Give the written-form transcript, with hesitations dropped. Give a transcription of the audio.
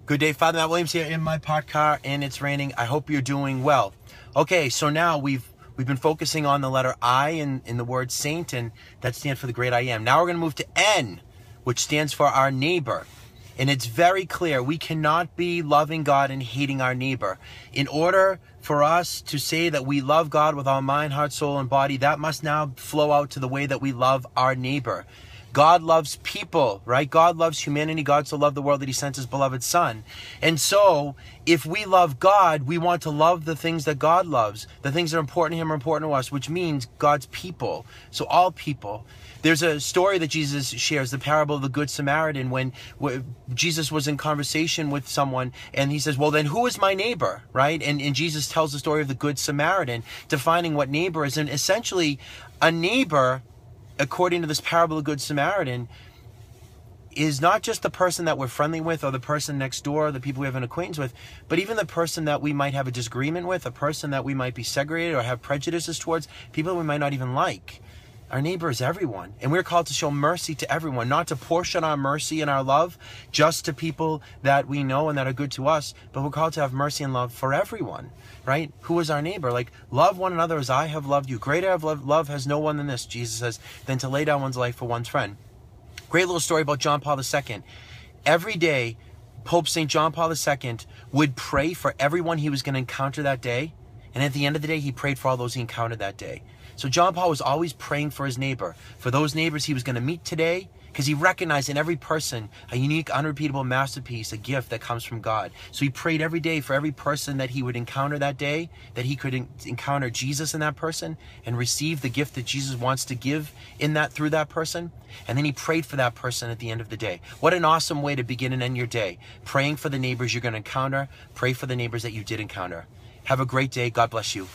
Good day, Father Matt Williams here in my parked car, and it's raining. I hope you're doing well. Okay, so now we've been focusing on the letter I in the word saint, and that stands for the great I am. Now we're going to move to N, which stands for our neighbor. And it's very clear, we cannot be loving God and hating our neighbor. In order for us to say that we love God with our mind, heart, soul, and body, that must now flow out to the way that we love our neighbor. God loves people, right? God loves humanity. God so loved the world that he sent his beloved son. And so, if we love God, we want to love the things that God loves. The things that are important to him are important to us, which means God's people. So all people. There's a story that Jesus shares, the parable of the Good Samaritan, when Jesus was in conversation with someone, and he says, well, then who is my neighbor, right? And Jesus tells the story of the Good Samaritan, defining what neighbor is. And essentially, a neighbor, according to this parable of the Good Samaritan, is not just the person that we're friendly with or the person next door, the people we have an acquaintance with, but even the person that we might have a disagreement with, a person that we might be segregated or have prejudices towards, people that we might not even like. Our neighbor is everyone, and we're called to show mercy to everyone, not to portion our mercy and our love just to people that we know and that are good to us, but we're called to have mercy and love for everyone, right? Who is our neighbor? Like, love one another as I have loved you. Greater of love has no one than this, Jesus says, than to lay down one's life for one's friend. Great little story about John Paul II. Every day, Pope St. John Paul II would pray for everyone he was going to encounter that day, and at the end of the day, he prayed for all those he encountered that day. So John Paul was always praying for his neighbor, for those neighbors he was going to meet today, because he recognized in every person a unique, unrepeatable masterpiece, a gift that comes from God. So he prayed every day for every person that he would encounter that day, that he could encounter Jesus in that person and receive the gift that Jesus wants to give in that through that person. And then he prayed for that person at the end of the day. What an awesome way to begin and end your day. Praying for the neighbors you're going to encounter. Pray for the neighbors that you did encounter. Have a great day. God bless you.